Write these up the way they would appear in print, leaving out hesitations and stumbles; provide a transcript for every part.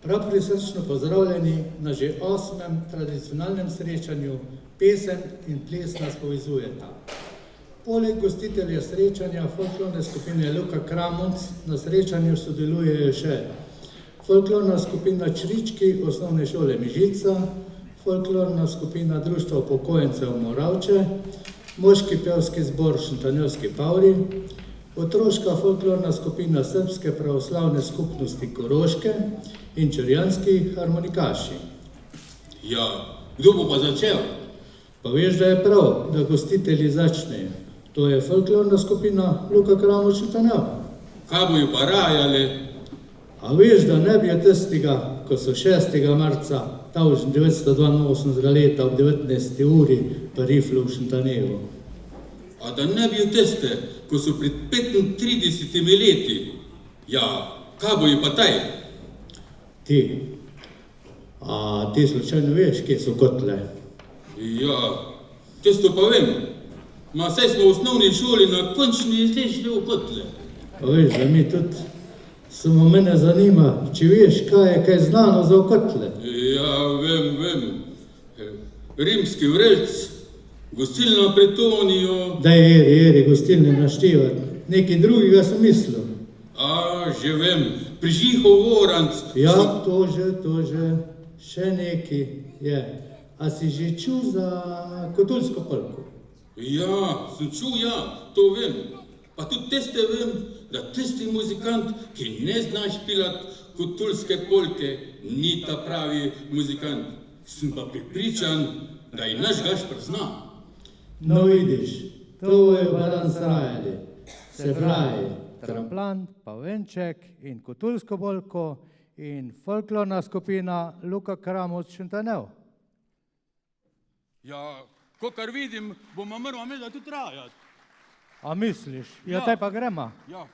Prav prisrčno pozdravljeni na že 8. tradicionalnem srečanju Pesem in ples nas povezujeta. Poleg gostitelja srečanja folklorne skupine Luka Kramonc na srečanju sodelujejo še folklorna skupina Črički osnovne šole Mežica, folklorna skupina Društva upokojencev Moravče, moški pevski zbor Šentjernejski Pavri, otroška folklorna skupina Srbske pravoslavne skupnosti Koroške in črjanski harmonikaši. Ja, kdo bo pa začel? Pa veš, da je prav, da gostitelji začnejo. To je folklorna skupina Luka Kramonc Šentjernej. Kaj bojo pa rajali? A veš, da ne bi tistega, ko so 6. marca 1982 leta ob 19. uri pa riflo v Šentjerneju. A da ne bi tiste, ko so pred 35 leti. Ja, kaj bojo pa taj? Ti. A ti slučajno veš, kje so kotle? Ja, tisto pa vem. Ma saj smo v osnovni šoli na končni izlešli v kotle. Pa veš, da mi tudi, samo mene zanima, če veš, kaj je kaj znano za kotle. Ja, vem. Rimski vrelc, gostilna pri Toniju. Daj, eri, gostilne naštevati. Nekaj drugega sem mislil. A, že vem, Prižihov Voranc. Ja, to že, še nekaj je. A si že čul za Kotulsko polko? Ja, sem čul, ja, to vem. Pa tudi tiste vem, da tisti muzikant, ki ne zna špilat Kotulske polke, ni ta pravi muzikant. Sem pa pripričan, da i naš Gašper zna. No vidiš, to je pa danes rajali. Se pravi, Tramplan, Pavenček in Kotulsko polko in folklorna skupina Luka Kramonc Šentjernej. Ja, kakor vidim, bomo morali imela tudi trajati. A misliš? Ja, taj pa gremo. Ja.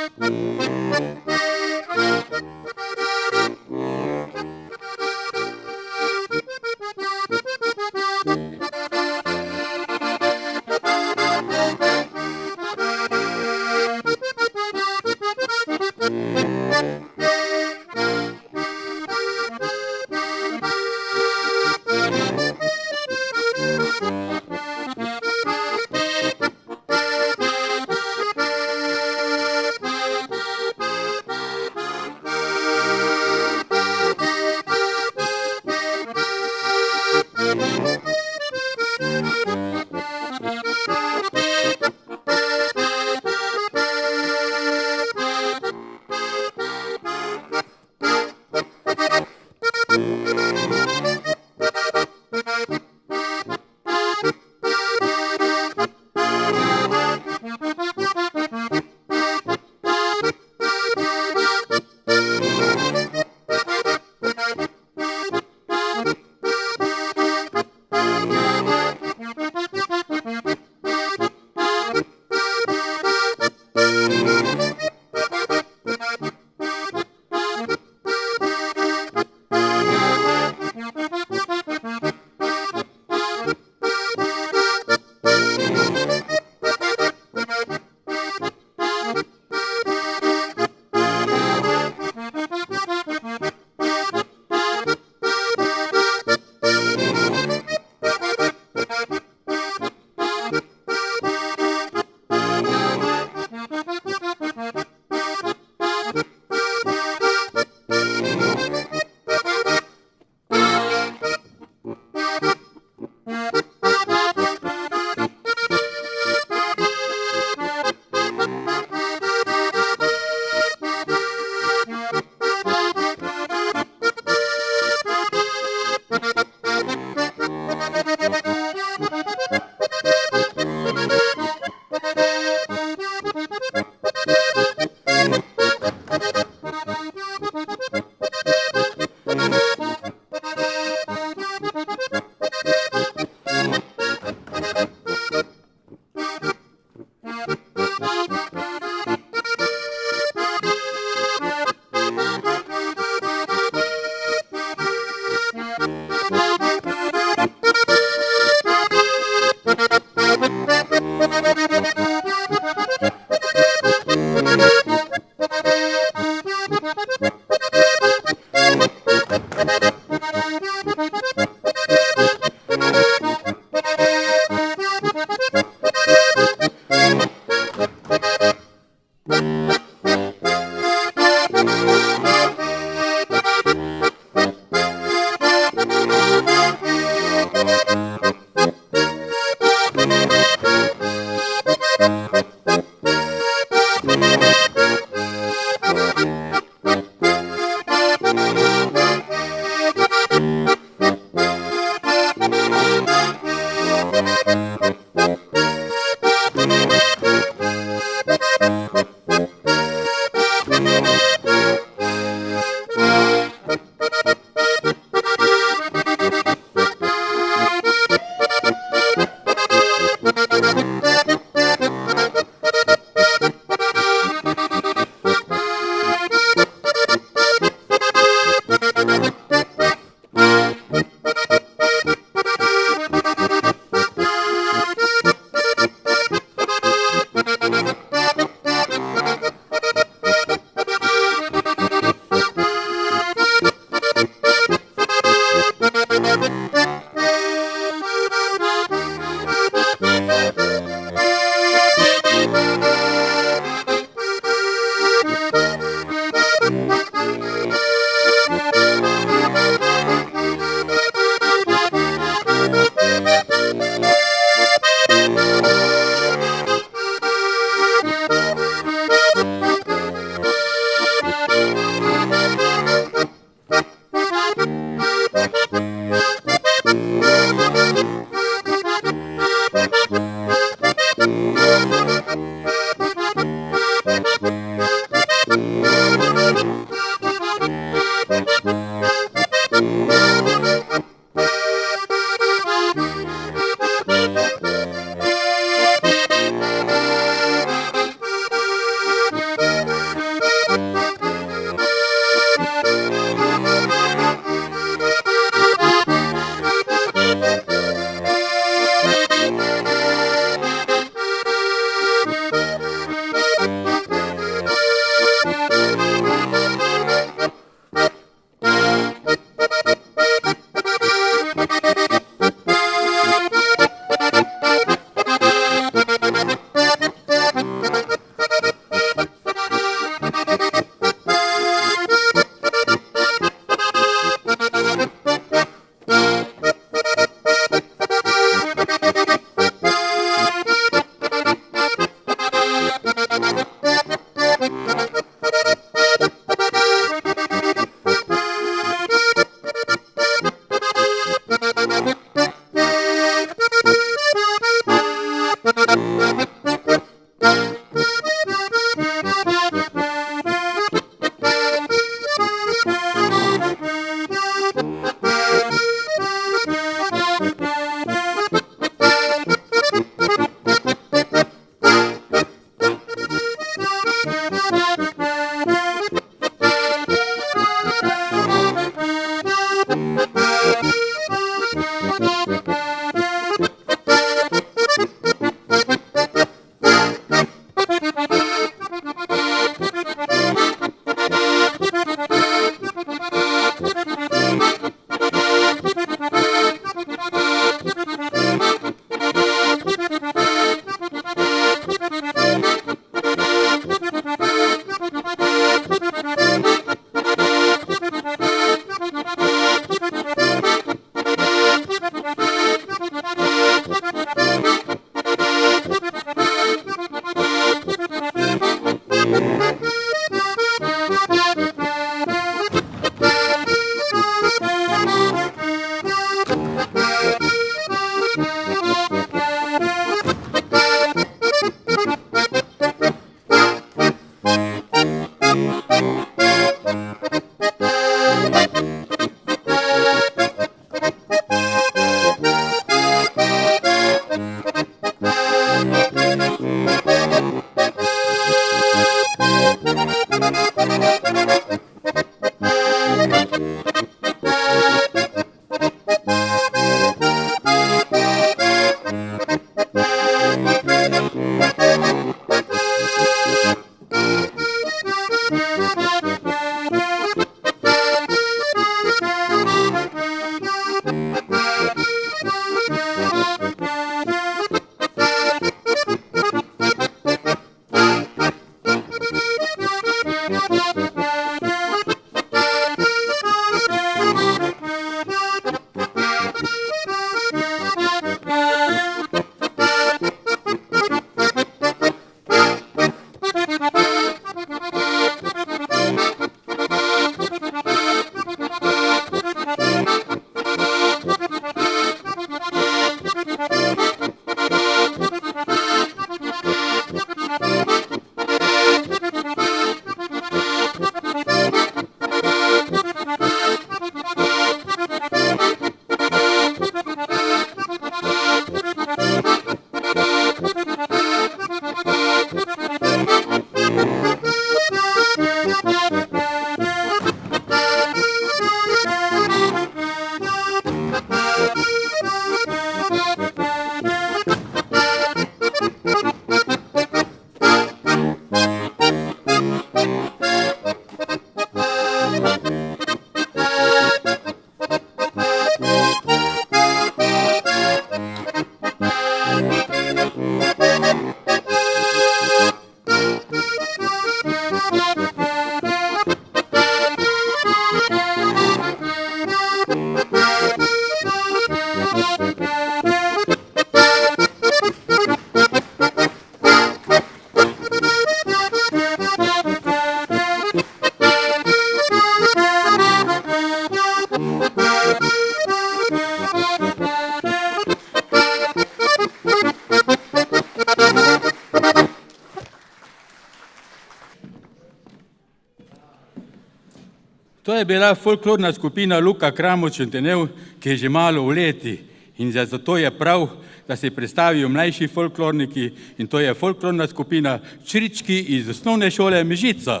To je bila folklorna skupina Luka Kramoč in Tenev, ki je že malo v leti in zato je prav, da se predstavijo mlajši folklorniki in to je folklorna skupina Črički iz osnovne šole Mežica.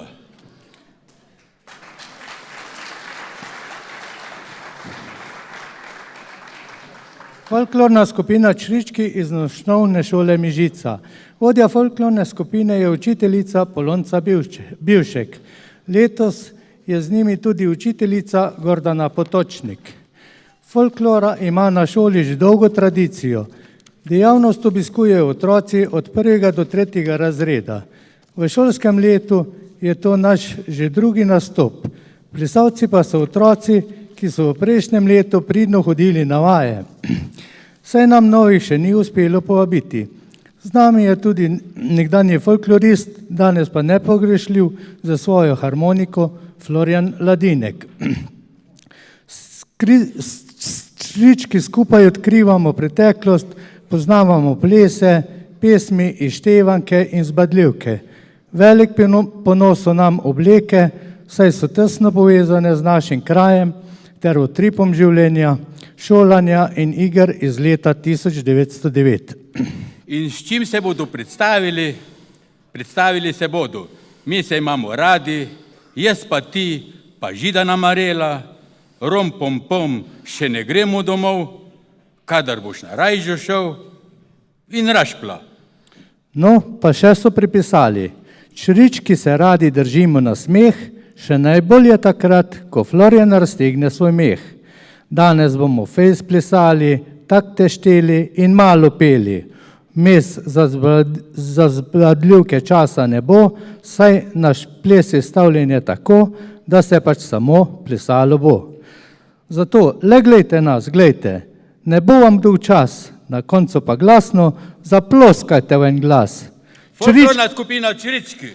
Folklorna skupina Črički iz osnovne šole Mežica. Vodja folklorne skupine je učiteljica Polonca Bivšek. Letos je z njimi tudi učiteljica Gordana Potočnik. Folklora ima na šoli že dolgo tradicijo. Dejavnost obiskujejo otroci od 1. do 3. razreda. V šolskem letu je to naš že drugi nastop. Plesalci pa so otroci, ki so v prejšnjem letu pridno hodili na vaje. Saj nam novih še ni uspelo povabiti. Z nami je tudi nekdanji folklorist, danes pa nepogrešljiv za svojo harmoniko Florjan Ladinek. Črički skupaj odkrivamo preteklost, poznavamo plese, pesmi, izštevanke in zbadljivke. Velik ponos so nam obleke, saj so tesno povezane z našim krajem ter utripom življenja, šolanja in iger iz leta 1909. In s čim se bodo predstavili? Predstavili se bodo. Mi se imamo radi, jaz pa ti, pa Židana Marela, rom pom pom, še ne gremo domov, kadar boš na rajžo šel in Rašpla. No, pa še so pripisali, črički se radi držimo na smeh, še najbolje takrat, ko Florjan raztegne svoj meh. Danes bomo fejs plesali, takte šteli in malo peli. Mes za zbladljivke časa ne bo, saj naš ples je stavljen je tako, da se pač samo plesalo bo. Zato le glejte nas, glejte, ne bo vam dolg čas, na koncu pa glasno, zaploskajte v en glas. Folklorna skupina Črički.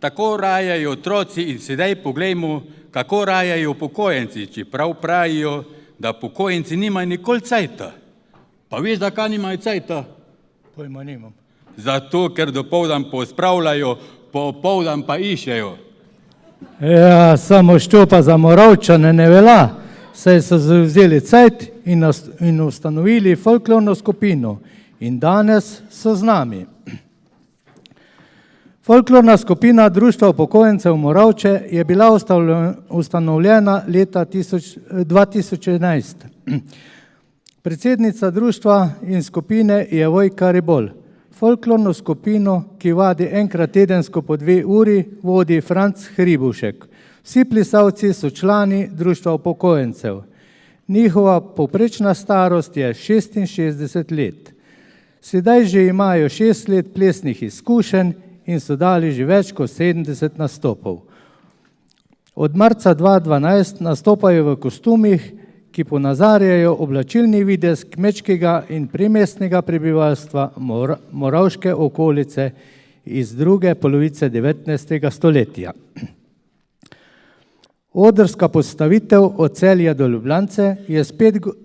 Tako rajajo otroci in sedaj poglejmo, kako rajajo upokojenci, čeprav pravijo, da upokojenci nimajo nikoli cajta. Pa veš, zakaj nimajo cajta? Pojma nimam. Zato, ker dopoldan pospravljajo, popoldan pa išejo. Ja, samo što pa za Moravčane ne velja, saj so vzeli cajt in ustanovili folklorno skupino in danes so z nami. Folklorna skupina Društva upokojencev Moravče je bila ustanovljena leta 2011. Predsednica društva in skupine je Vojka Ribol. Folklorno skupino, ki vadi enkrat tedensko po 2 uri, vodi Franc Hribušek. Vsi plesalci so člani Društva upokojencev. Njihova povprečna starost je 66 let. Sedaj že imajo 6 let plesnih izkušenj in so dali že več kot 70 nastopov. Od marca 2012 nastopajo v kostumih, ki ponazarjajo oblačilni videz kmečkega in primestnega prebivalstva Moravške okolice iz druge polovice 19. stoletja. Odrska postavitev od Celja do Ljubljance je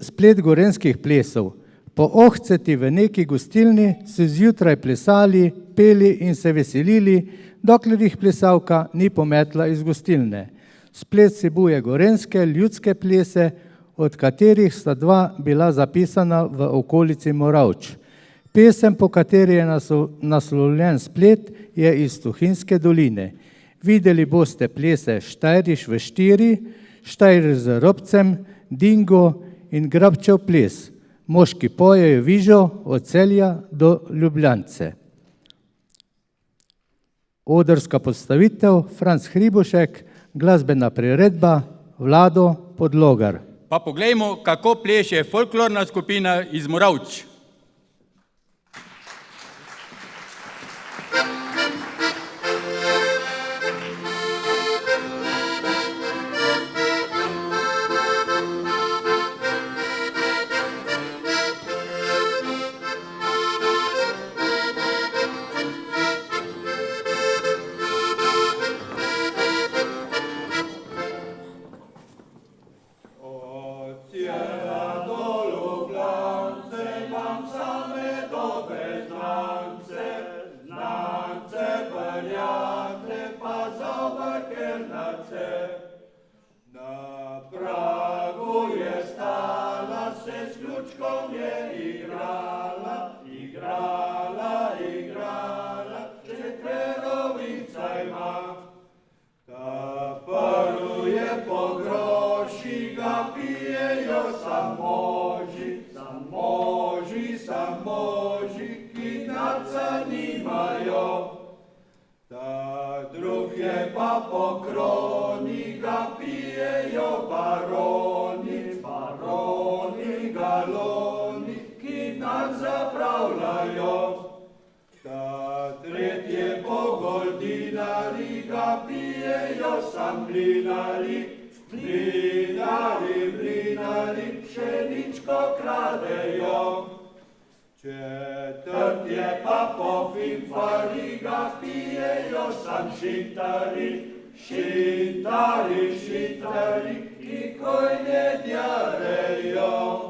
splet gorenjskih plesov. Po ohceti v neki gostilni so zjutraj plesali, peli in se veselili, dokler jih plesalka ni pometla iz gostilne. Splet vsebuje gorenjske ljudske plese, od katerih sta 2 bila zapisana v okolici Moravč. Pesem, po kateri je naslovljen splet, je iz Tuhinjske doline. Videli boste plese Štajriš v 4, Štajriš z robcem, Dingo in Grabčev ples. Moški pojejo vižo od Celja do Ljubljance. Odrska postavitev Franc Hribušek, glasbena priredba Vlado Podlogar. Pa poglejmo, kako pleše folklorna skupina iz Moravč. črnace. Na pragu je stala, se s ključkom je igrala, četverovica ima. Ta paruje po groši, ga pijejo sam moži, ki narca nimajo. Ta drug je pa po kroni, ga pijejo baroni, galoni, ki nam zapravljajo. Ta tretje po goldinari, ga pijejo sam mlinari, pšeničko kradejo. Četrt je pa po finfari, ga pijejo sam šintari, ki koj ne djarejo.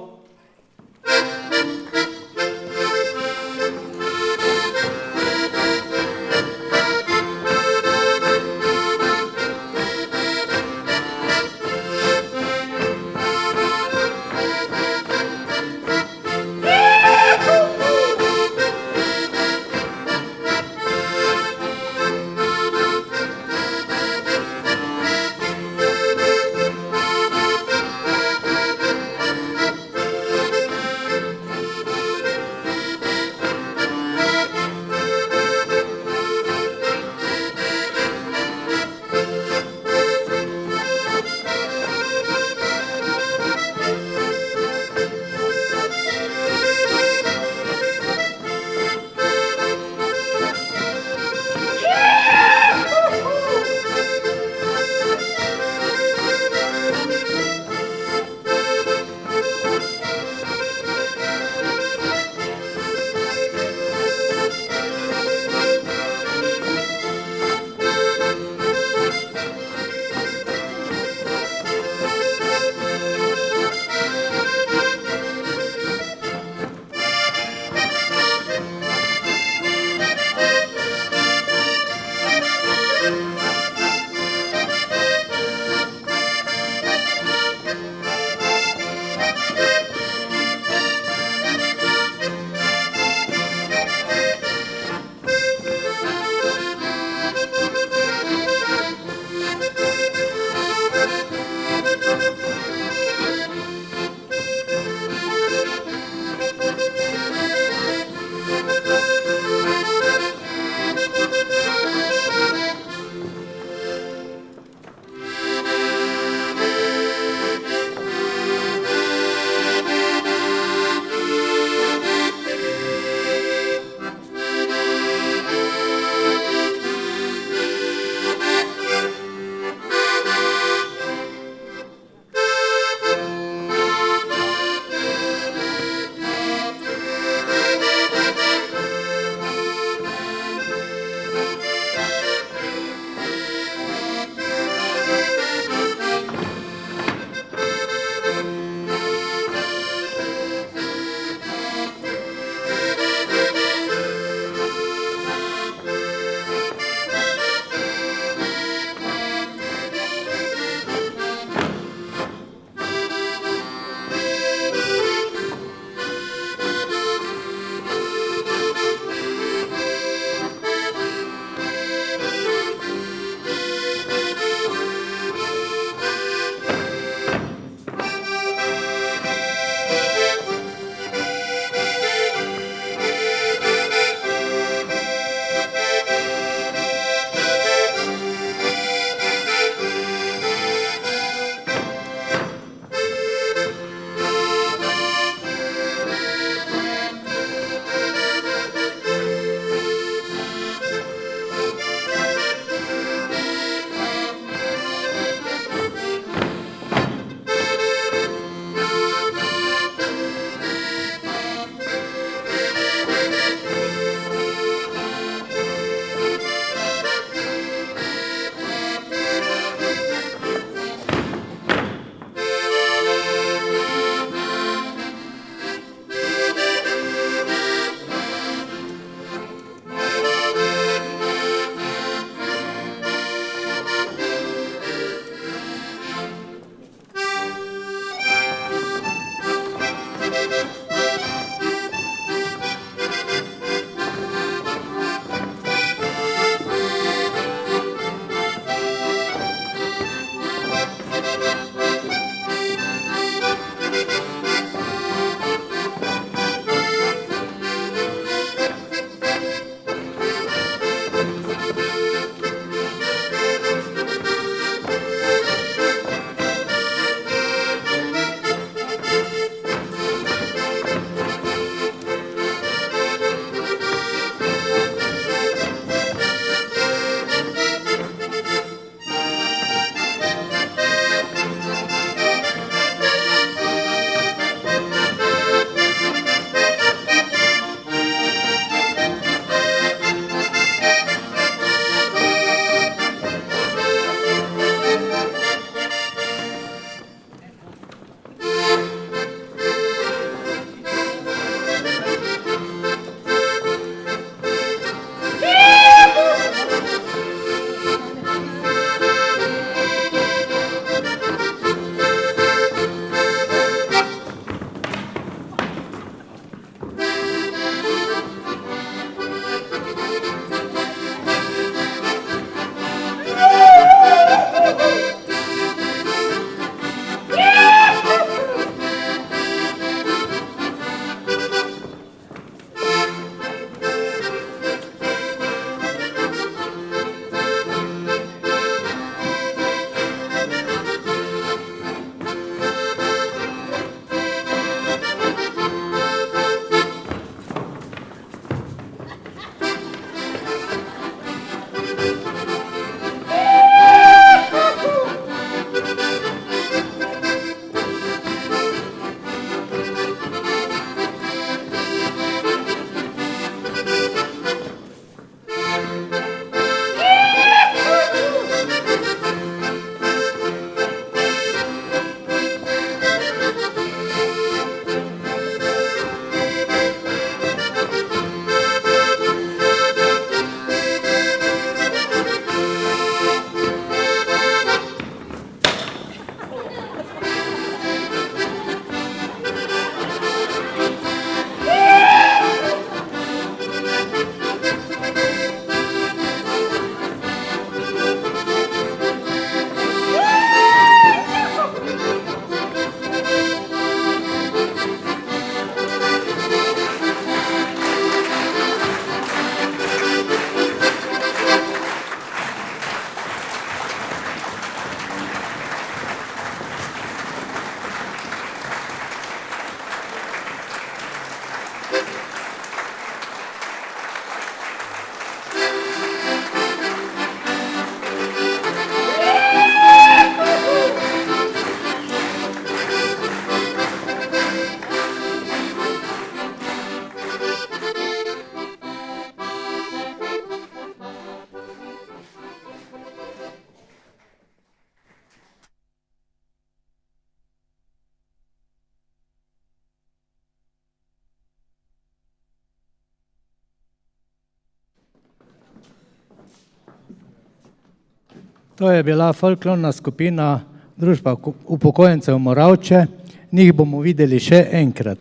To je bila folklorna skupina Družba upokojencev Moravče, njih bomo videli še enkrat.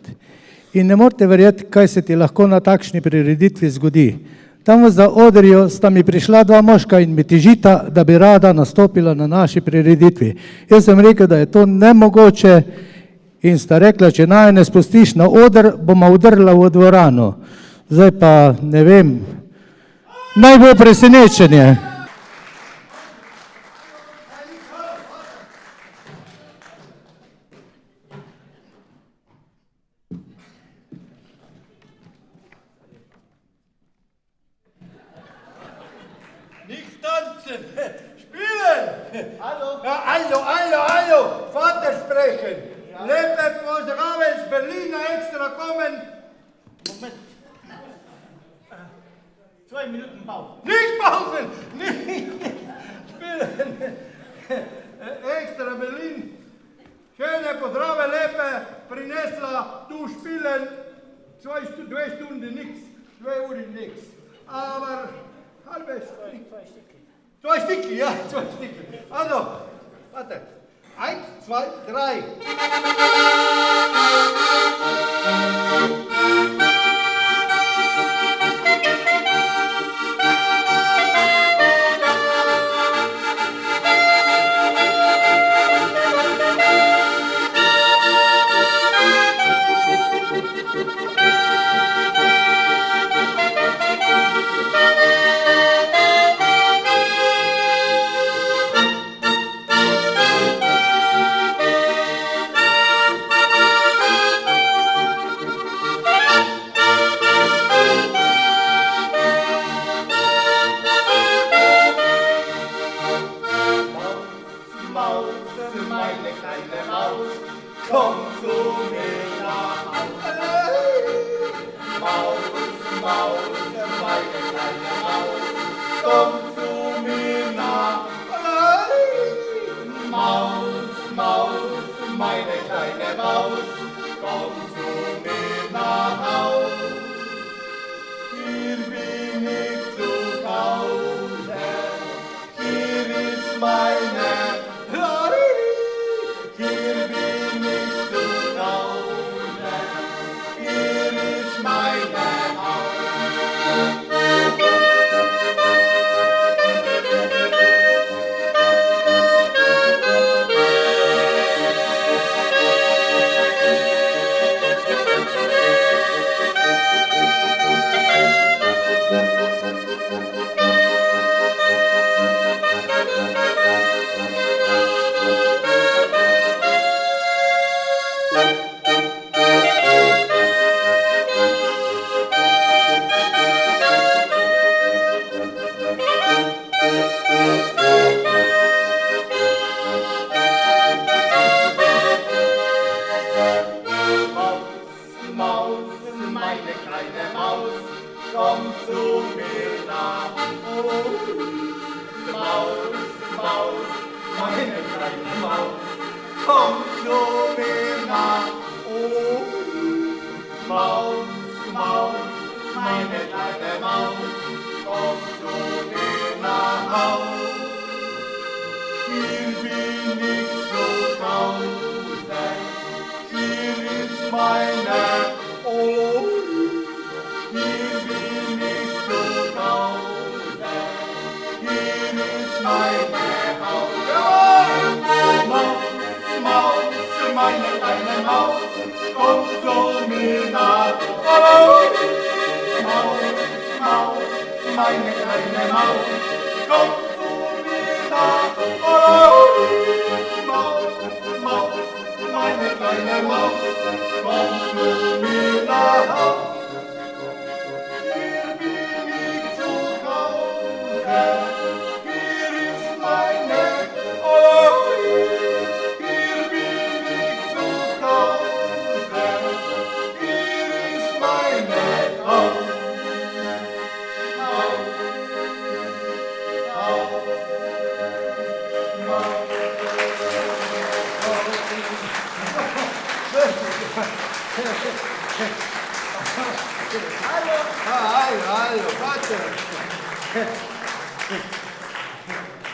In ne morete verjeti, kaj se ti lahko na takšni prireditvi zgodi. Tam v zaodrju sta mi prišla dva moška in mi težita, da bi rada nastopila na naši prireditvi. Jaz sem rekel, da je to nemogoče in sta rekla, če naj ne spustiš na oder, boma udrla v dvorano. Zdaj pa ne vem, naj bo presenečenje. Nicht tanzen, spielen! Hallo, Vater sprechen! Lepe pozdrave iz Berlina extra kommen! Moment. 2 Minuten Pause. Nicht pausen! Nicht spielen! Extra Berlin! Schöne pozdrave, lepe, prinesla tu spielen. 2 Stunden nix, 2 Uhr nix. Aber halbe Stunde. 2 Stückchen, ja, 2 Stückchen. Also, warte. 1, 2, 3.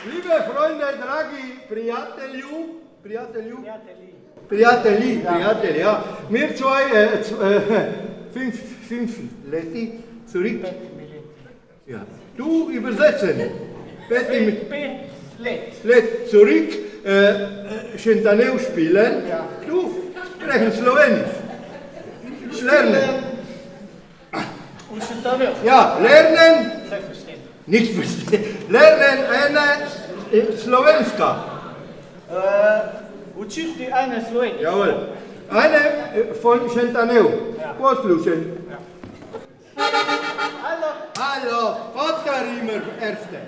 Liebe Freunde, dragi prijatelji, ja. Wir zwei, 5 leti, zurück. Ja. Du übersetzen. 5 let zurück, Shentaneu spielen. Du sprechen Slowenisch. Lernen. Ja, lernen. Nicht verstehen. Lernen eine Slowenska. Učiti eine Slowenija. Jawohl. Eine von Shentaneu. Poslušen. Hallo, Vater immer erste.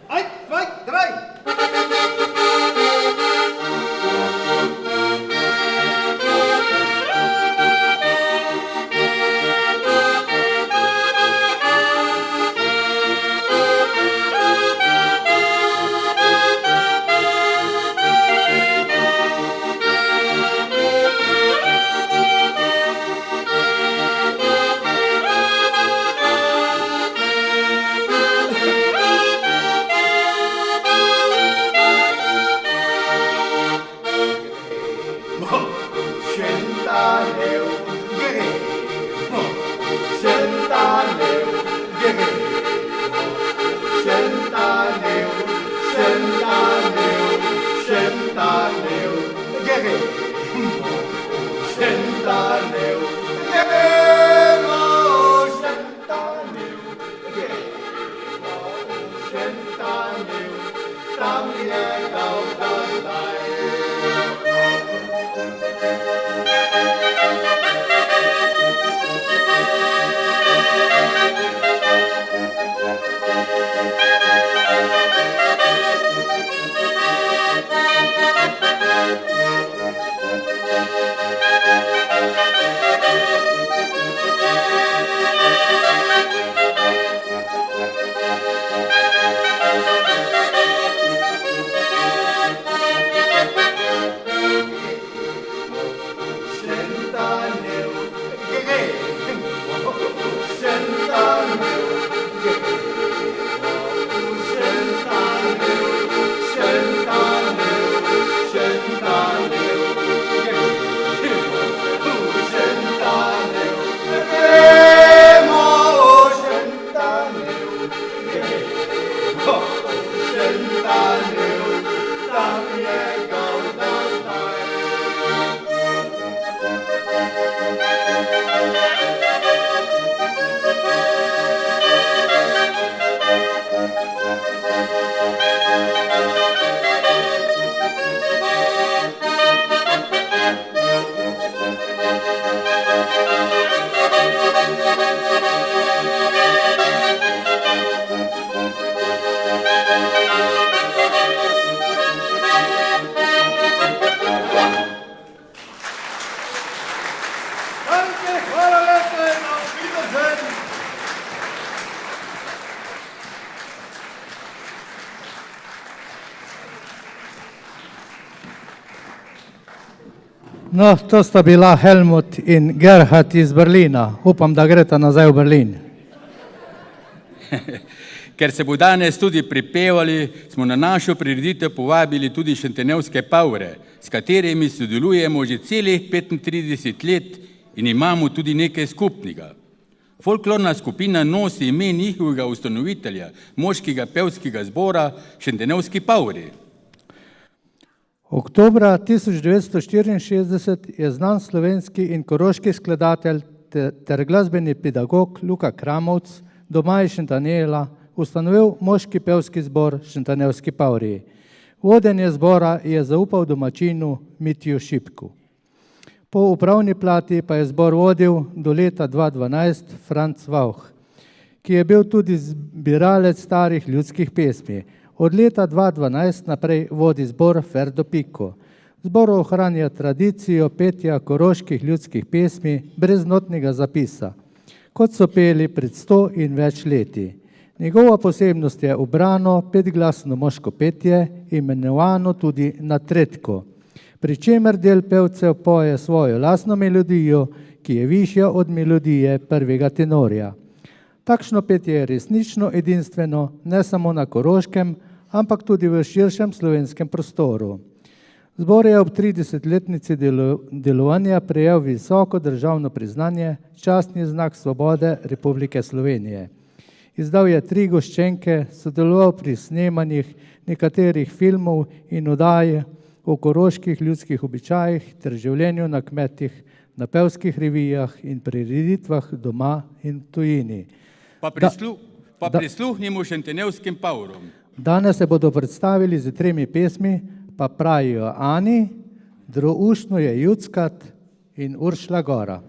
1, 2, 3. No, to sta bila Helmut in Gerhard iz Berlina. Upam, da gresta nazaj v Berlin. Ker se bo danes tudi pripevali, smo na našo prireditev povabili tudi šentanevske pavre, s katerimi sodelujemo že celih 35 let in imamo tudi nekaj skupnega. Folklorna skupina nosi ime njihovega ustanovitelja, moškega pevskega zbora Šentanevski pavri. Oktobra 1964 je znan slovenski in koroški skladatelj ter glasbeni pedagog Luka Kramovc doma iz Šentanjela ustanovil moški pevski zbor Šentanevski pavri. Vodenje zbora je zaupal domačinu Mitju Šipku. Po upravni plati pa je zbor vodil do leta 2012 Franc Vauch, ki je bil tudi zbiralec starih ljudskih pesmi. Od leta 2012 naprej vodi zbor Ferdo Pico. Zbor ohranja tradicijo petja koroških ljudskih pesmi brez notnega zapisa, kot so peli pred 100 in več leti. Njegova posebnost je ubrano petglasno moško petje, imenovano tudi natretko, pri čemer del pevcev poje svojo lastno melodijo, ki je višja od melodije prvega tenorja. Takšno petje je resnično edinstveno, ne samo na Koroškem, ampak tudi v širšem slovenskem prostoru. Zbor je ob 30-letnici delovanja prejel visoko državno priznanje, častni znak svobode Republike Slovenije. Izdal je 3 goščenke, sodeloval pri snemanjih nekaterih filmov in oddaj o koroških ljudskih običajih ter življenju na kmetih, na pevskih revijah in prireditvah doma in v tujini. Pa prisluhnimo šentenevskim paurom. Danes se bodo predstavili z 3 pesmi, pa pravijo Ani, Droušno je Juckat in Uršla Gora.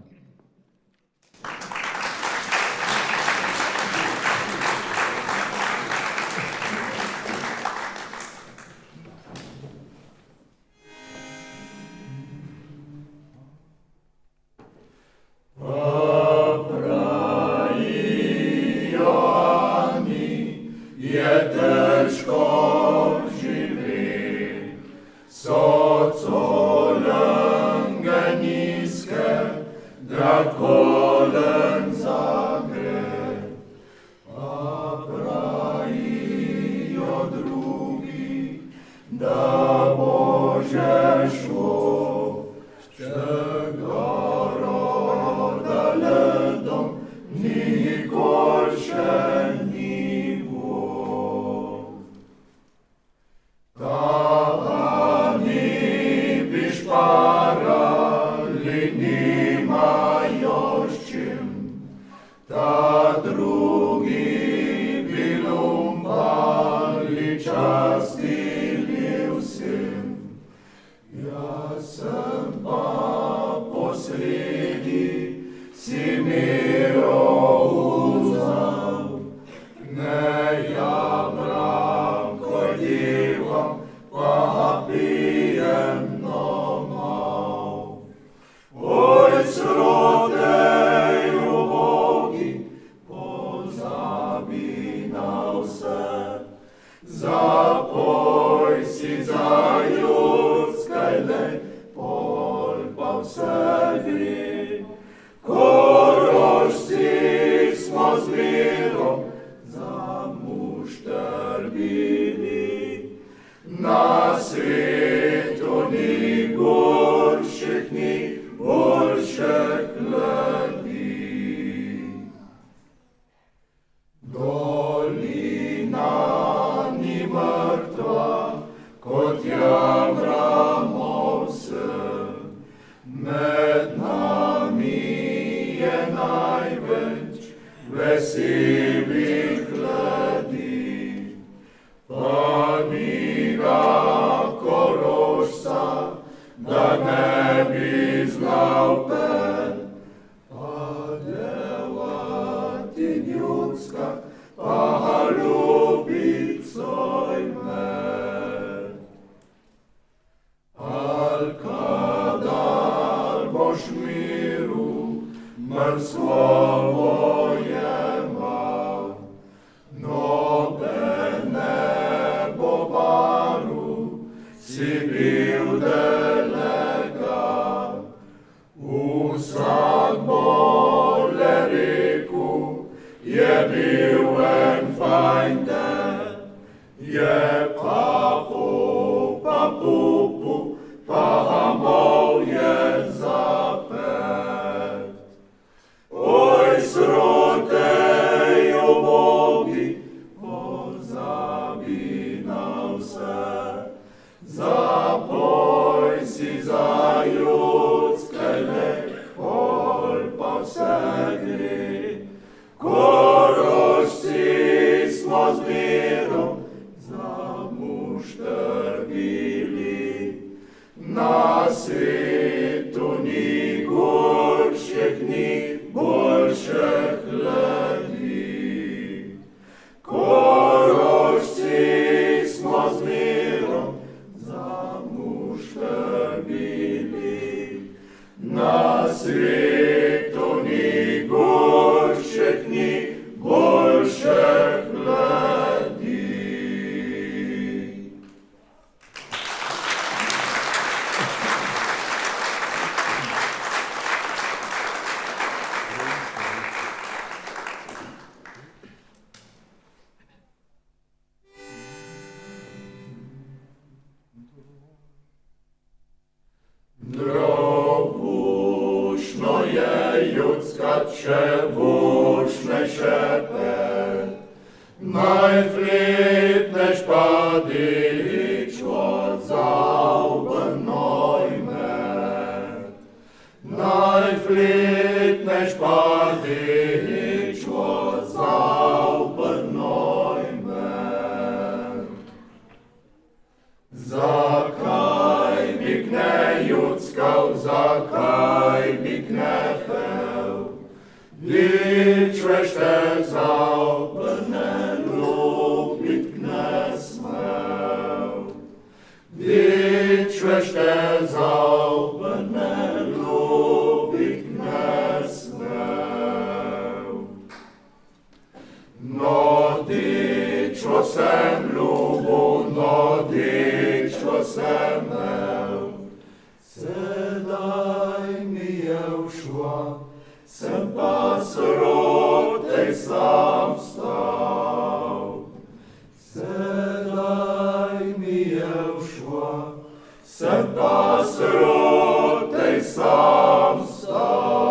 Отче вушне шепет, najflitneš pa dičvot zaubenoj me. Najflitneš pa dičvot zaubenoj me. Zakaj bik ne judskav, zakaj bik ne pev, dičveš te zaubene, ljubit ne smev. Dičveš te zaubene, ljubit ne smev. No dičvo sem ljubu, no dičvo sem mev. Sedaj mi je ušla, sem pa srotej sam stal. Sedaj mi je ušla, sem pa srotej sam stal.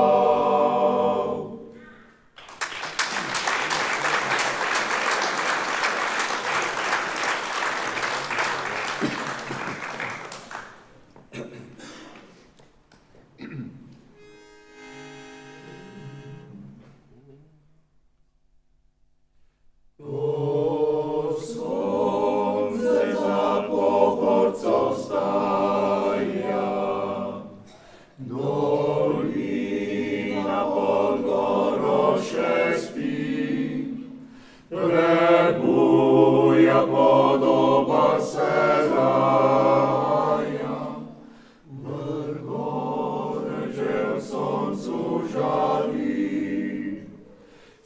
Prebuja podoba se raja, vrgore že v soncu žari,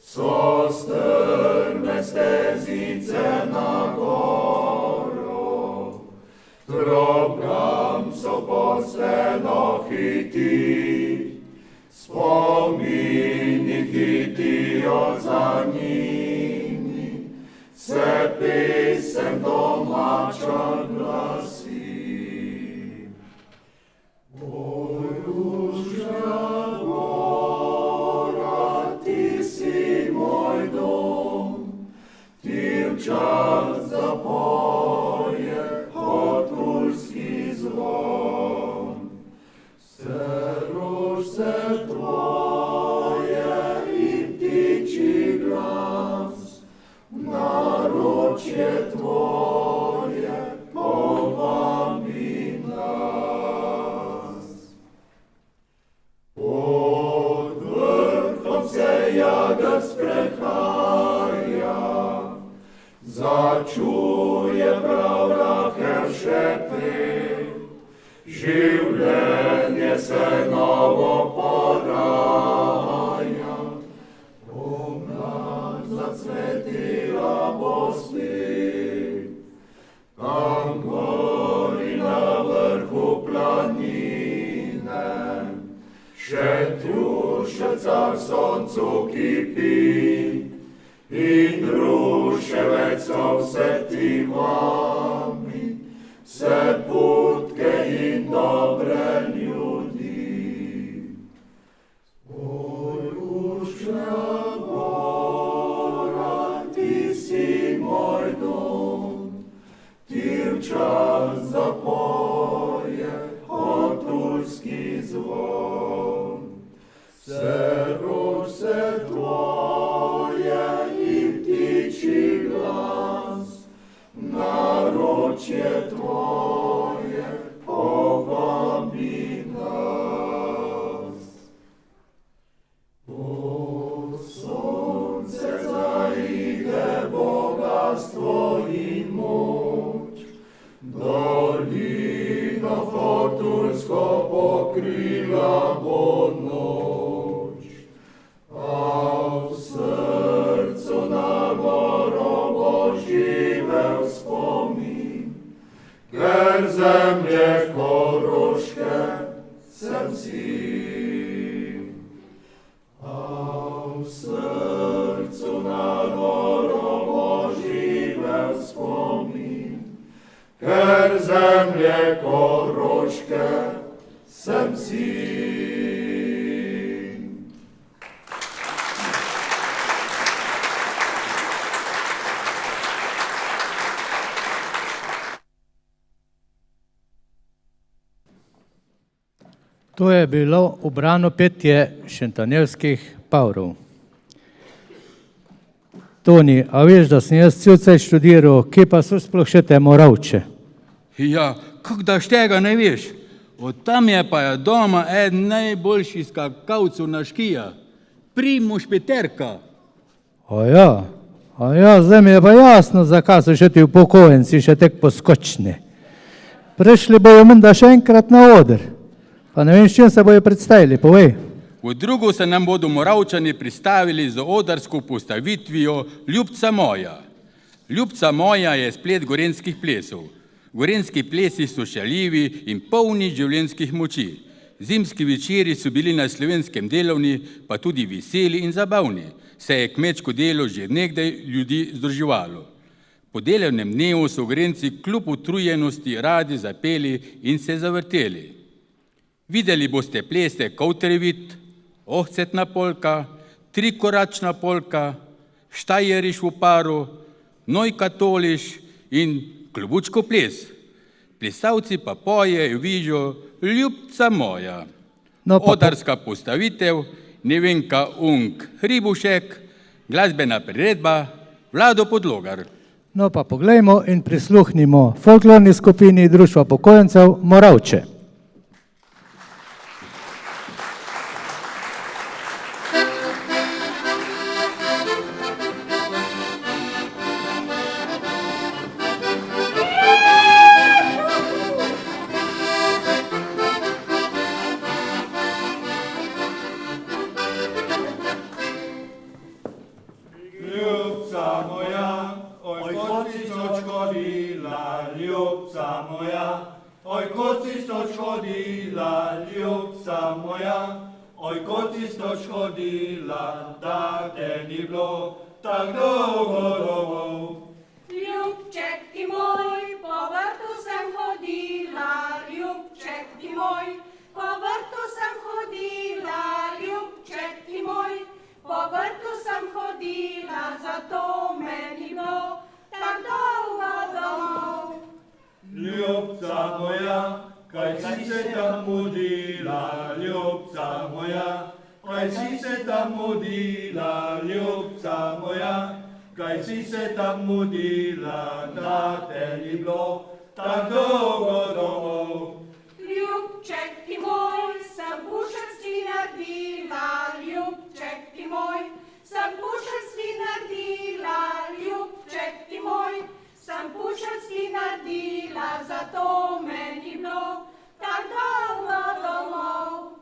so strme stezice na goro, drogam so pod steno hiti, spomini hitijo za njimi, se pesem domača glasi. Oj, Ružna gora, ti si moj dom, ti včas zapoje hotulski zvon. Se rožce tvoje in ptičji glas, naročje tvoje povabi nas. Pod vrhom se jagod sprehaja, začuje prav rahel šepet, življenje se novo poraja, pomlad zacvetila bo spet. Tam gori na vrhu planine, še trušeca v soncu kipi, in ruševecov se ti vami, vse putke in dobre ljudi. O, Ružna gora, ti si moj dom, ti včas zapoje hotulski zvon. Se rožce tvoje in ptičji glas, naročje tvoje povabi nas. O, sonce zaide bogatstvo in moč, dolino hotulsko pokrila bo noč, a v srcu na goro bo živel spomin, ker zemlje Koroške sem sin. A v srcu na goro bo živel spomin, ker zemlje Koroške sem sin. To je bilo ubrano petje šentanelskih pavrov. Toni, a veš, da sem jaz cel cel študiral, kje pa so sploh še te Moravče? Ja, kako da tega ne veš? Od tam je pa je doma eden najboljših skakavcev na škija, Primož Peterka. A ja, zdaj mi je pa jasno, zakaj so še ti upokojenci še tek poskočni. Prišli bojo menda še enkrat na oder, pa ne vem, s čim se bojo predstavili, povej. V drugo se nam bodo Moravčani pristavili z odarsko postavitvijo Ljubca moja. Ljubca moja je splet gorenjskih plesov. Gorenjski plesi so šaljivi in polni življenjskih moči. Zimski večeri so bili na slovenskem delovni, pa tudi veseli in zabavni, saj je kmečko delo že nekdaj ljudi združevalo. Po delovnem dnevu so Gorenjci kljub utrujenosti radi zapeli in se zavrteli. Videli boste plese Kovtrevit, Ohcetna polka, Trikoračna polka, Štajeriš v paru, Nojkatoliš in Klobučko ples. Plesalci pa pojejo vižo Ljubca moja. No, pa Odarska postavitev Nevenka Unk Hribušek, glasbena priredba Vlado Podlogar. No pa poglejmo in prisluhnimo folklorni skupini Društva upokojencev Moravče. Ljubca moja, oj, kot si stoč hodila, ljubca moja, oj, kot si stoč hodila, ljubca moja, oj, kot si stoč hodila, da te ni bilo tak dolgo domov. Ljubček ti moj, po vrtu sem hodila, ljubček ti moj, po vrtu sem hodila, ljubček ti moj, po vrtu sem hodila, zato me ni bilo tak dolgo domov. Ljubca moja, kaj si se tam mudila, ljubca moja, kaj si se tam mudila, ljubca moja, kaj si se tam mudila, da te ni bilo tak dolgo domov. Ljubček ti moj, sem puščarski naredila, ljubček ti moj, sem puščarski naredila, ljubček ti moj, sem puščarski naredila, zato me ni bilo tak dolgo domov.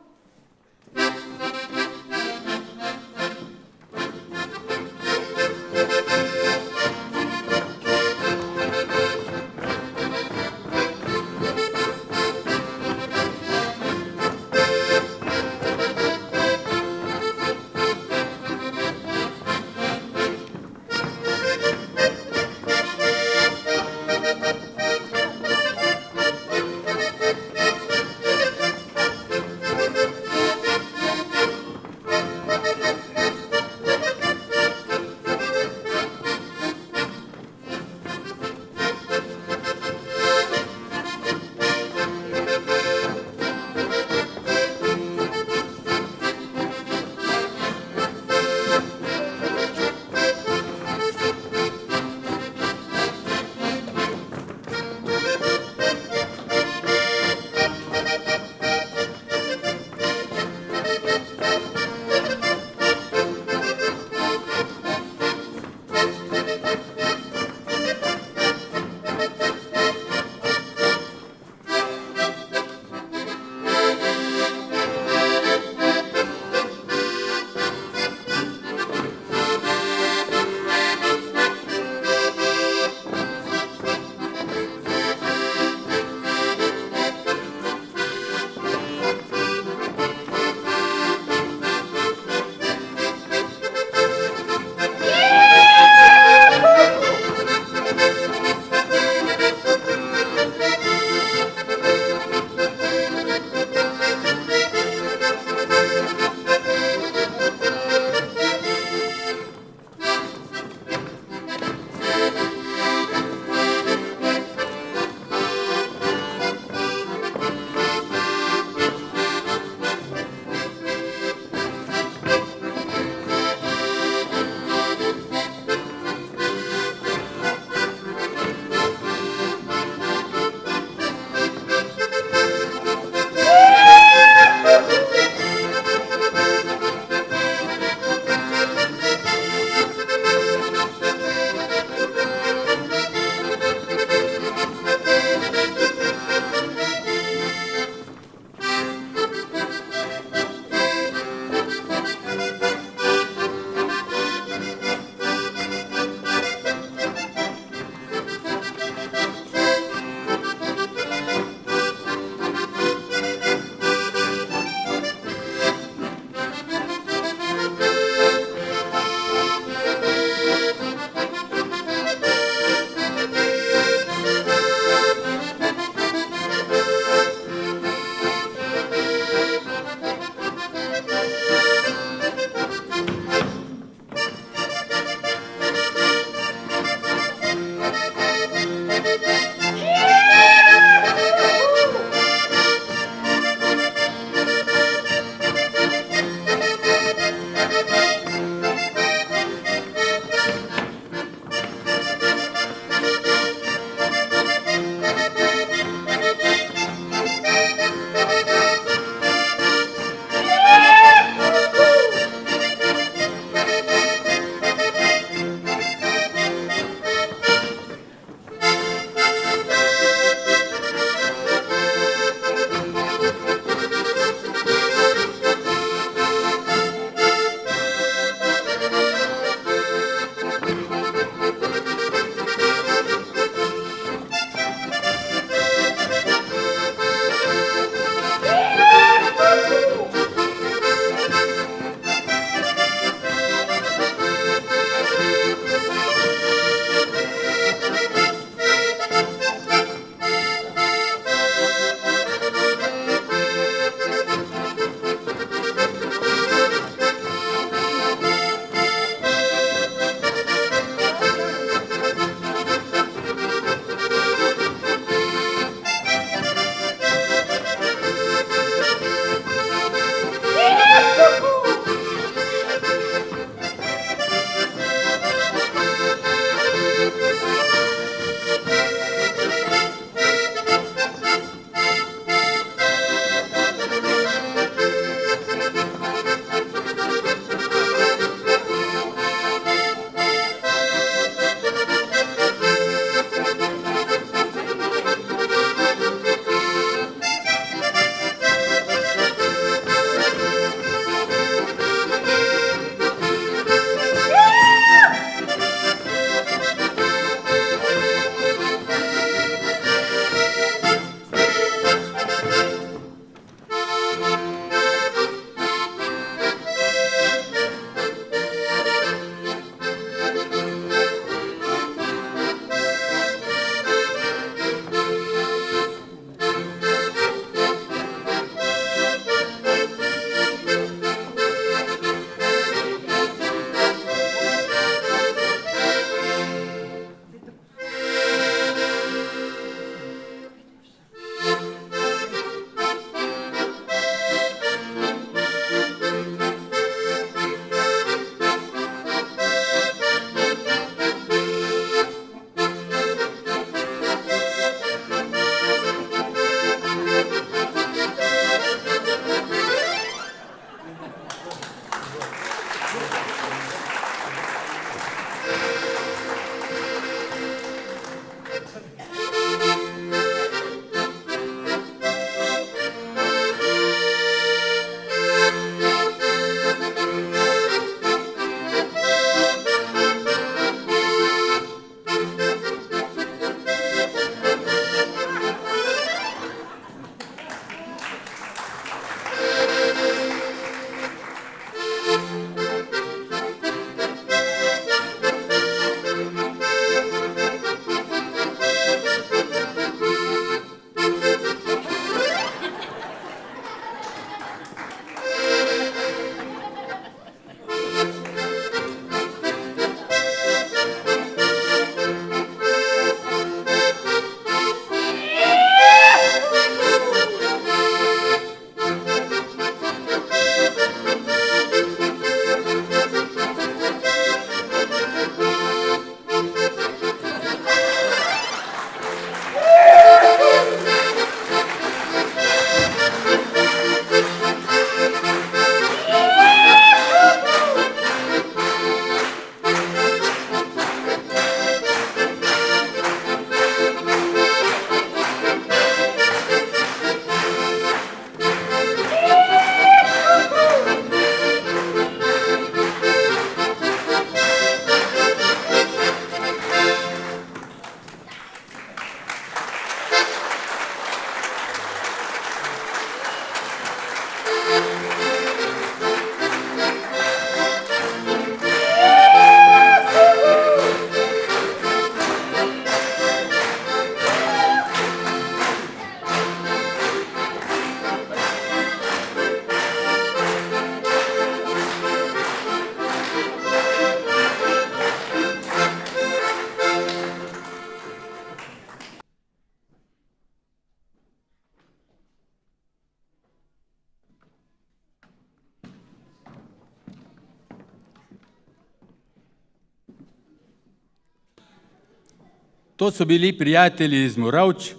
To so bili prijatelji iz Moravč,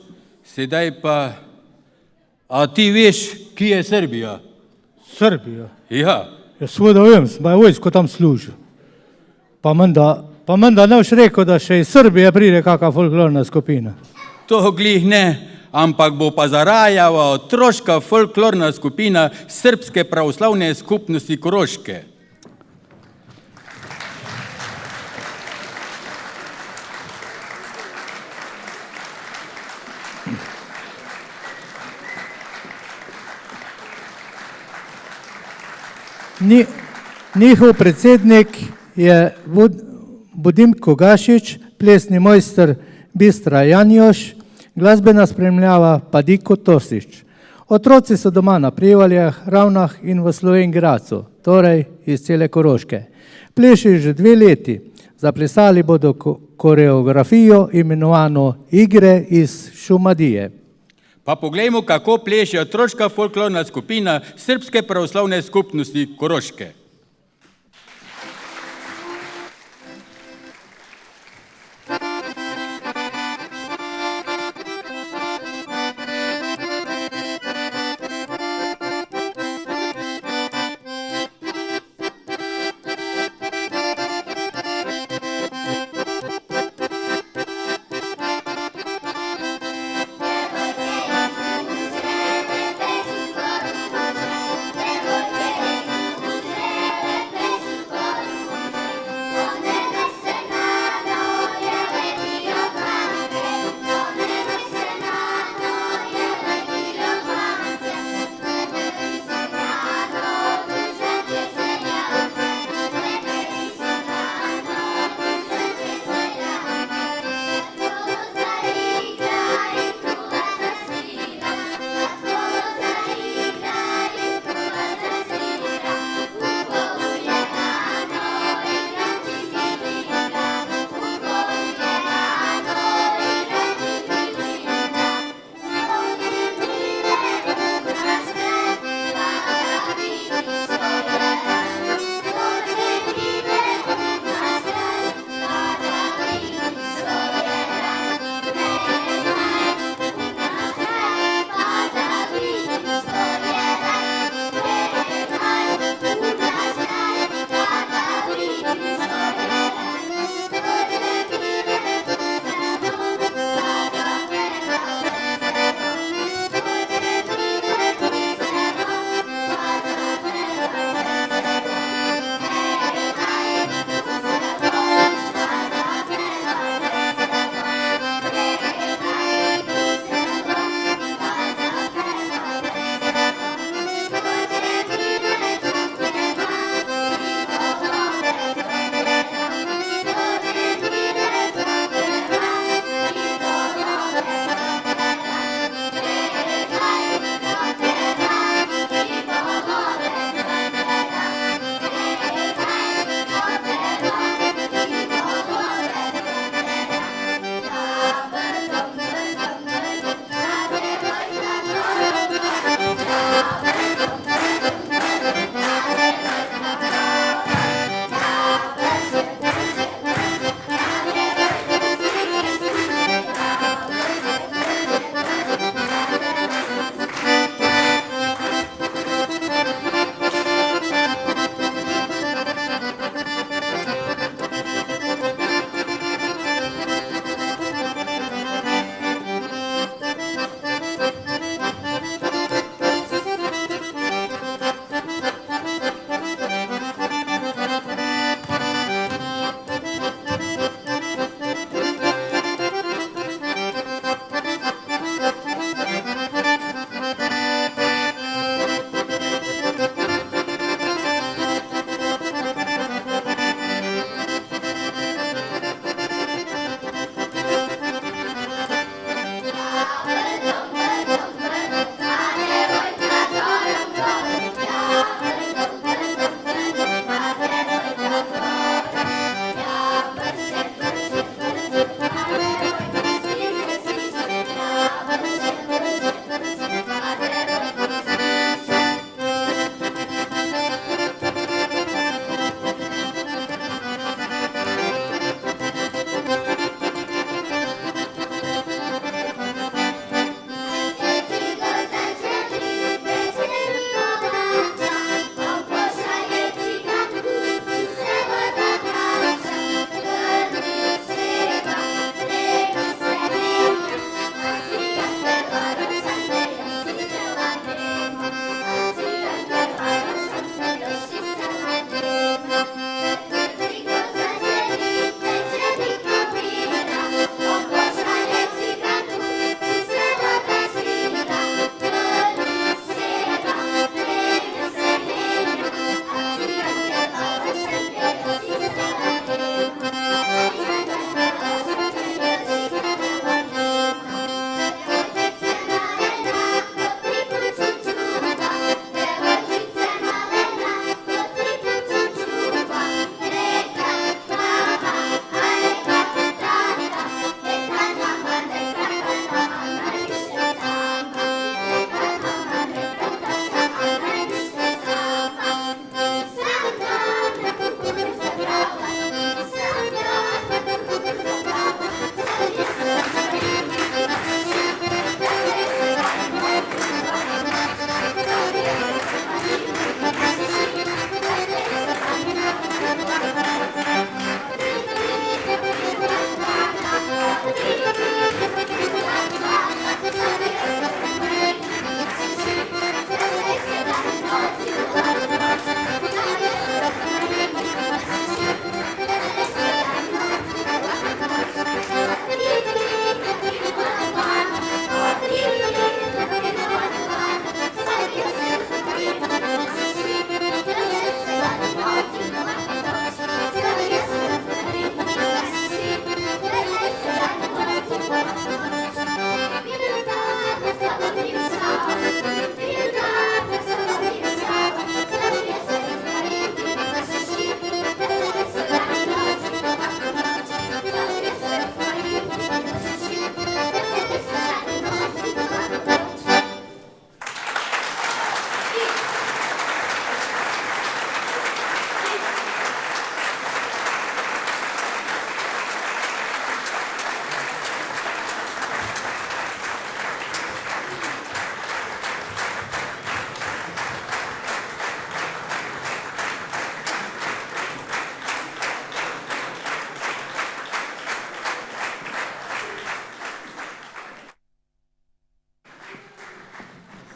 sedaj pa... A ti veš, kje je Srbija? Srbija. Ja, Ja, seveda vem, sem pa vojsko tam služil. Pa menda ne boš rekel, da še iz Srbije pride kakšna folklorna skupina. to glih ne, ampak bo pa zarajala otroška folklorna skupina Srpske pravoslavne skupnosti Koroške. Njihov predsednik je Budimko Gašič, plesni mojster Bistra Janjoš, glasbena spremljava pa Diko Tosič. Otroci so doma na Prevaljah, Ravnah in v Slovenj Gradcu, torej iz cele Koroške. Pleši že 2 leti. Zaplesali bodo koreografijo imenovano Igre iz Šumadije. Pa poglejmo, kako pleše otroška folklorna skupina Srpske pravoslavne skupnosti Koroške.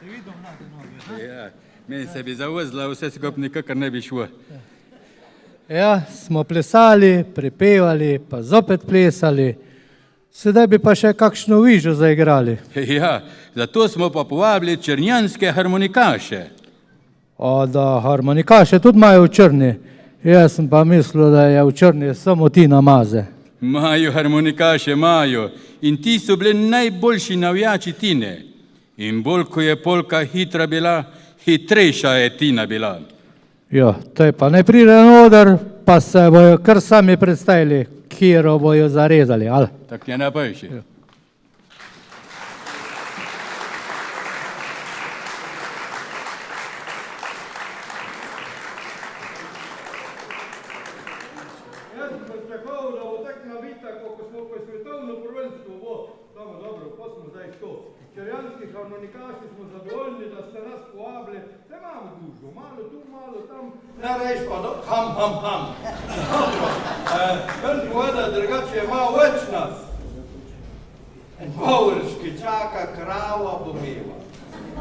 Ja, meni se bi zavozila, vse skupaj nikakor ne bi šlo. Ja, smo plesali, prepevali, pa zopet plesali. Sedaj bi pa še kakšno vižo zaigrali. Ja, zato smo pa povabili črnjanske harmonikaše. O, da harmonikaše tudi imajo v črni. Jaz sem pa mislil, da je v črni samo Tina Maze. Imajo harmonikaše, imajo. In ti so bili najboljši navijači Tine. In bolj, ko je polka hitra bila, hitrejša je Tina bila. Jo, to je pa ne pride na oder, pa se bojo kar sami predstavili, kjero bojo zarezali, ali? Tako je najboljši. Jaz sem pričakoval, da bo tak nabita, ko svetovno prvenstvo bo. Samo dobro, pa smo zdaj to. Črnjanski harmonikaši smo zadovoljni, da ste nas povabili. Se imamo dužo, malo tu, malo tam. Ne reš pa, ham. Dobro, ven poveda, drugače je malo več nas. En Bovrški čaka, krava pomeva.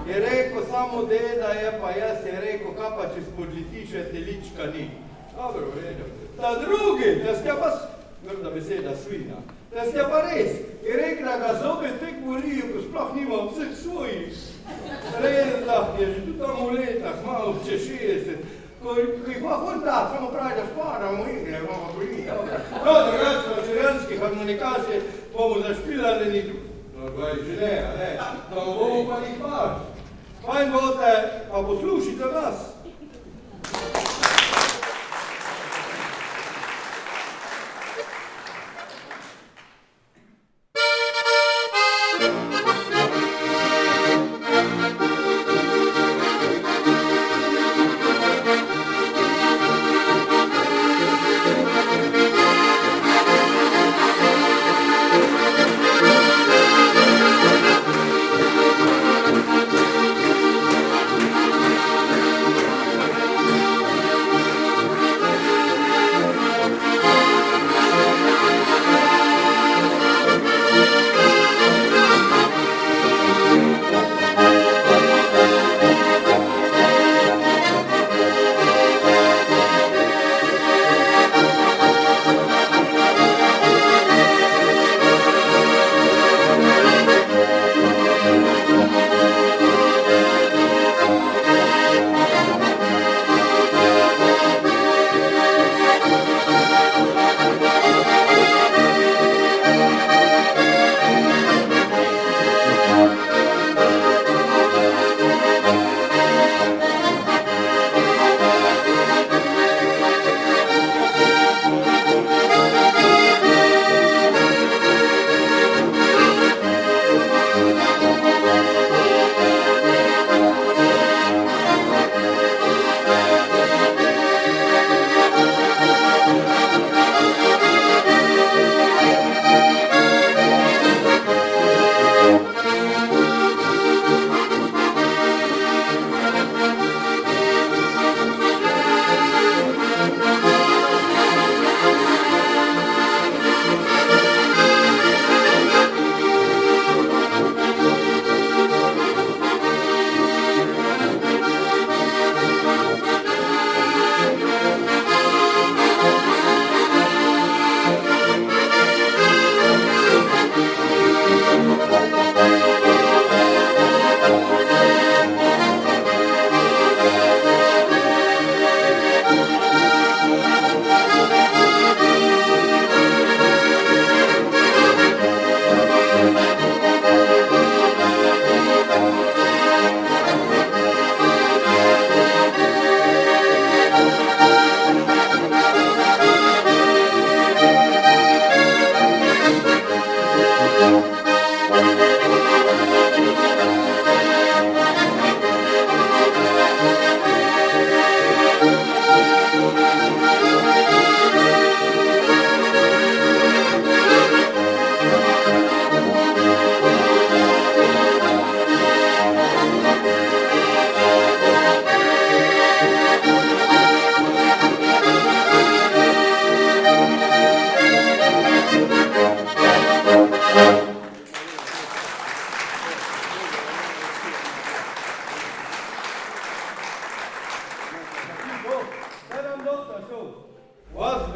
Je rekel, samo deda je, pa jaz je rekel, kaj pa če spodletiše telička ni. Dobro, v redu. Ta drugi, da ste pa, grda beseda, svina, da ste pa res, je rekel, da ga zobe tek bolijo, ko sploh nima vseh svojih. Res, da je že tudi tam v letah, malo če 60, ko jih pa hod da, samo pravi, da spadamo igre, imamo boli. No, drugače smo črnjanski harmonikaši, bomo zašpilali ni drug. No, že ne, no, bomo pa njih pač. Fajn bote, pa poslušajte vas.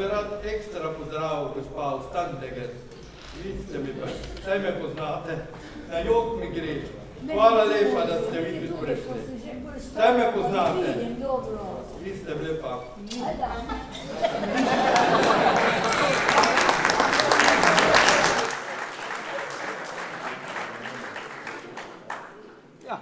rad ekstra pozdravil, gospa Standeger. Vi ste mi pa, saj me poznate, na jok mi gre. Hvala lepa, da ste vi tudi prišli. Saj me poznate. Vi ste bili pa. Ja.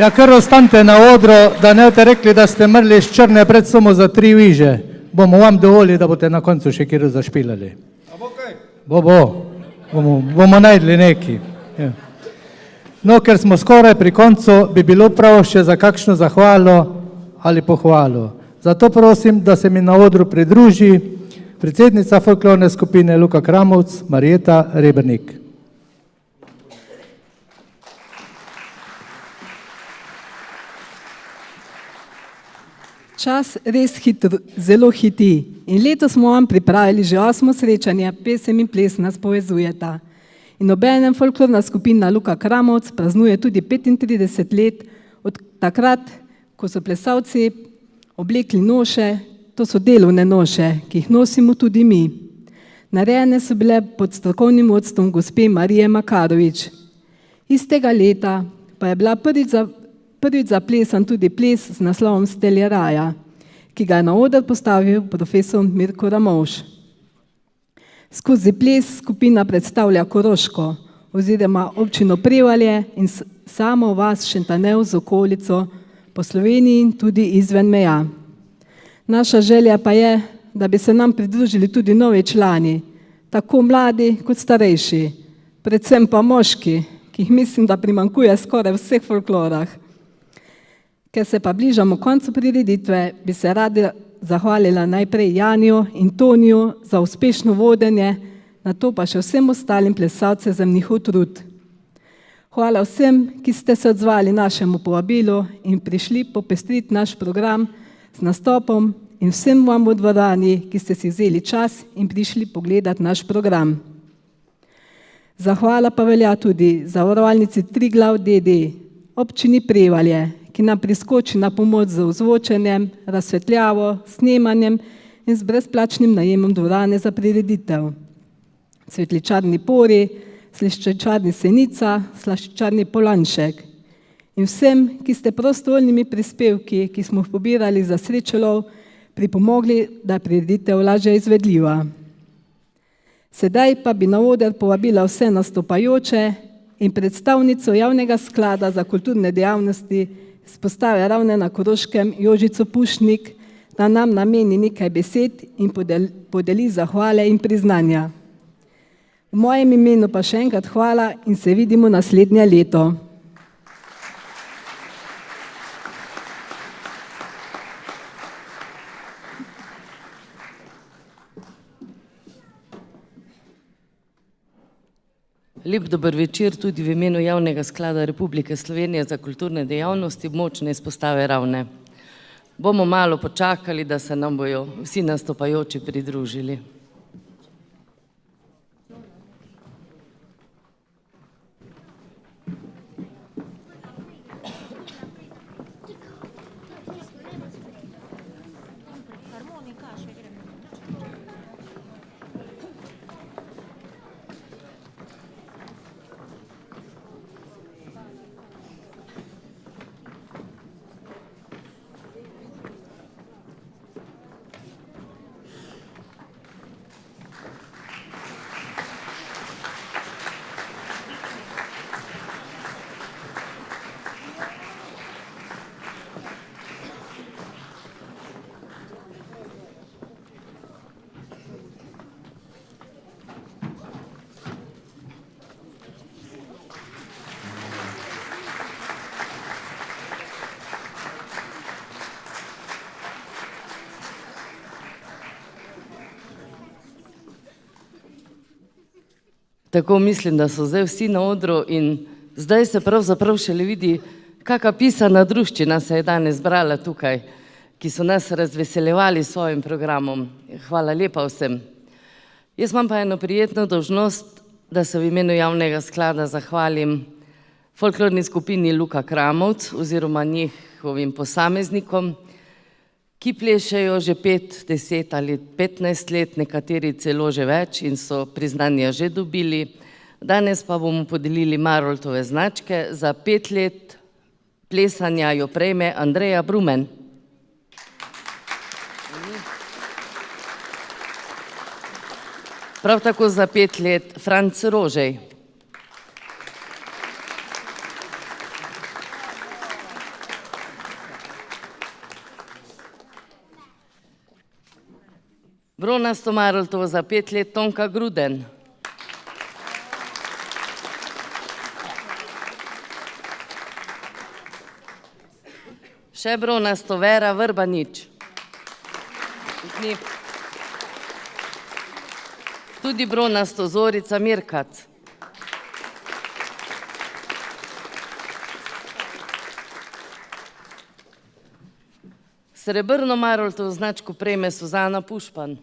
Ja, kar ostanite na odru, da ne boste rekli, da ste mrli iz Črne pred samo za 3 viže. Bomo vam dovolili, da boste na koncu še kjer zašpilali. A bo kaj? Bomo najdli neki. Ja. No, ker smo skoraj pri koncu, bi bilo prav še za kakšno zahvalo ali pohvalo. Zato prosim, da se mi na odru pridruži predsednica folklorne skupine Luka Kramovc, Marjeta Rebernik. Čas res hitro, zelo hiti in letos smo vam pripravili že 8. srečanje Pesem in ples nas povezujeta. In obenem folklorna skupina Luka Kramovc praznuje tudi 35 let od takrat, ko so plesalci oblekli noše, to so delovne noše, ki jih nosimo tudi mi. Narejene so bile pod strokovnim vodstvom gospe Marije Makarovič. Istega leta pa je bila prvič zaplesan tudi ples z naslovom Stelje raja, ki ga je na oder postavil profesor Mirko Ramovš. Skozi ples skupina predstavlja Koroško oziroma občino Prevalje in samo vas Šentjernej z okolico po Sloveniji in tudi izven meja. Naša želja pa je, da bi se nam pridružili tudi novi člani, tako mladi kot starejši, predvsem pa moški, ki jih mislim, da primanjkuje skoraj v vseh folklorah. Ker se pa bližamo koncu prireditve, bi se rada zahvalila najprej Janiju in Toniju za uspešno vodenje, nato pa še vsem ostalim plesalcem za njihov trud. Hvala vsem, ki ste se odzvali našemu povabilu in prišli popestriti naš program z nastopom in vsem vam v dvorani, ki ste si vzeli čas in prišli pogledati naš program. Zahvala pa velja tudi zavarovalnici Triglav d.d., občini Prevalje, ki nam priskoči na pomoč z ozvočenjem, razsvetljavo, snemanjem in z brezplačnim najemom dvorane za prireditev. Svetličarni Pori, Slaščičarni Senica, Slaščičarni Polanšek. In vsem, ki ste prostovoljnimi prispevki, ki smo jih pobirali za srečolov, pripomogli, da je prireditev lažje izvedljiva. Sedaj pa bi na oder povabila vse nastopajoče in predstavnico Javnega sklada za kulturne dejavnosti iz postave Ravne na Koroškem Jožico Pušnik, da nam nameni nekaj besed in podeli zahvale in priznanja. V mojem imenu pa še enkrat hvala in se vidimo naslednje leto. Lep dober večer tudi v imenu Javnega sklada Republike Slovenije za kulturne dejavnosti območne izpostave Ravne. Bomo malo počakali, da se nam bojo vsi nastopajoči pridružili. Tako mislim, da so zdaj vsi na odru in zdaj se pravzaprav šele vidi, kakšna pisana druščina se je danes zbrala tukaj, ki so nas razveseljevali s svojim programom. Hvala lepa vsem. Jaz imam pa eno prijetno dolžnost, da se v imenu Javnega sklada zahvalim folklorni skupini Luka Kramovc oziroma njihovim posameznikom, ki plešejo že 5, 10 ali 15 let, nekateri celo že več in so priznanja že dobili. Danes pa bomo podelili Maroltove značke. Za 5 let plesanja jo prejme Andreja Brumen. Prav tako za 5 let Franc Rožej. Bronasto Maroltovo za 5 let Tonka Gruden. Še bronasto Vera Vrbanič. Tudi bronasto Zorica Mirkac. Srebrno Maroltovo značko prejme Suzana Pušpan.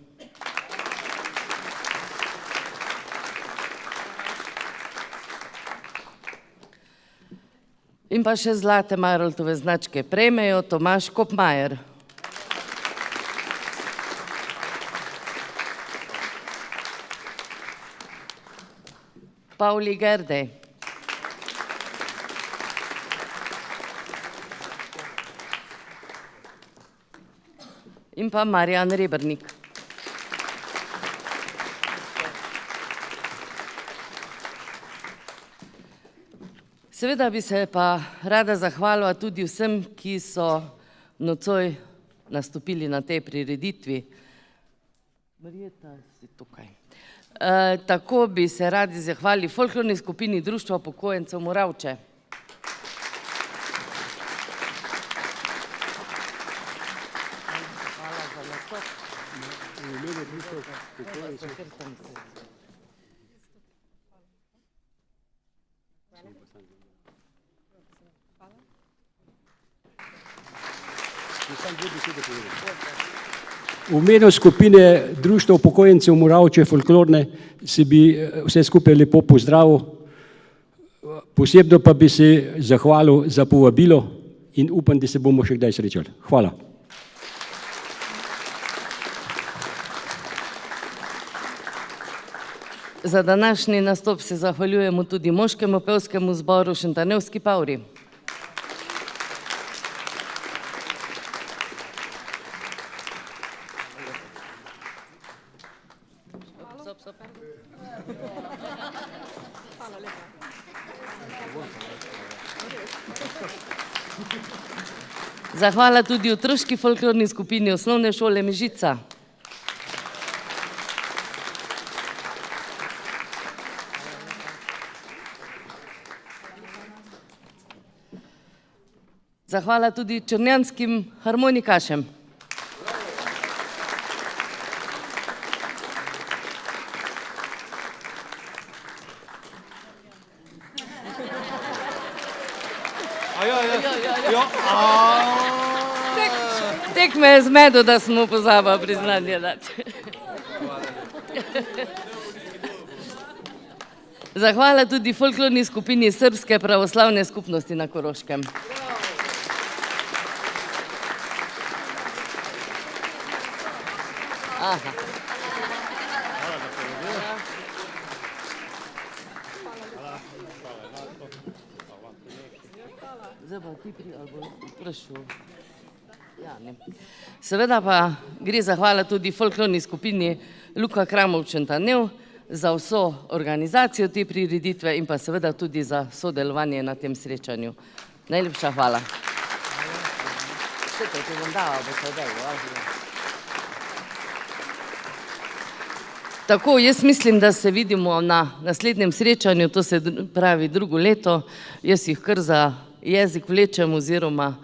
In pa še zlate Maroltove značke prejmejo Tomaž Kopmajer. Pavli Gerdej. In pa Marjan Rebernik. Seveda bi se pa rada zahvalila tudi vsem, ki so nocoj nastopili na tej prireditvi. Marjeta, si tukaj. Tako bi se radi zahvalili folklorni skupini Društva upokojencev Moravče. V imenu skupine Društva upokojencev Moravče folklorne se bi vse skupaj lepo pozdravil. Posebno pa bi se zahvalil za povabilo in upam, da se bomo še kdaj srečali. Hvala. Za današnji nastop se zahvaljujemo tudi moškemu pevskemu zboru Šentjernej Pavri. Zahvala tudi otroški folklorni skupini Osnovne šole Mežica. Zahvala tudi črnjanskim harmonikašem. Tek me je zmedel, da smo pozabili priznanje dati. Zahvala tudi folklorni skupini Srpske pravoslavne skupnosti na Koroškem. Aha. Seveda pa gre zahvala tudi folklorni skupini Luka Kramov Šentjernej za vso organizacijo te prireditve in pa seveda tudi za sodelovanje na tem srečanju. Najlepša hvala. Tako, jaz mislim, da se vidimo na naslednjem srečanju, to se pravi drugo leto. Jaz jih kar za jezik vlečem oziroma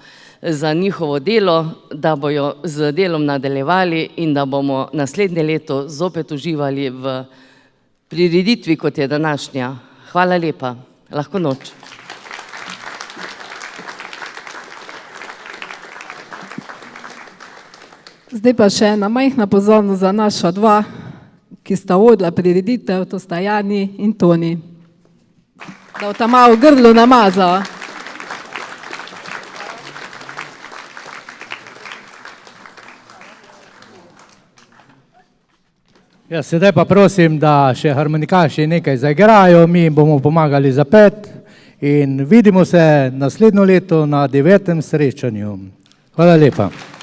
za njihovo delo, da bojo z delom nadaljevali in da bomo naslednje leto zopet uživali v prireditvi, kot je današnja. Hvala lepa. Lahko noč. Zdaj pa še ena majhna pozornost za naša dva, ki sta vodila prireditev, to sta Jani in Toni. Da bosta malo grlo namazala. Ja, sedaj pa prosim, da še harmonikaši nekaj zaigrajo, mi bomo pomagali zapeti in vidimo se naslednjo leto na 9. srečanju. Hvala lepa.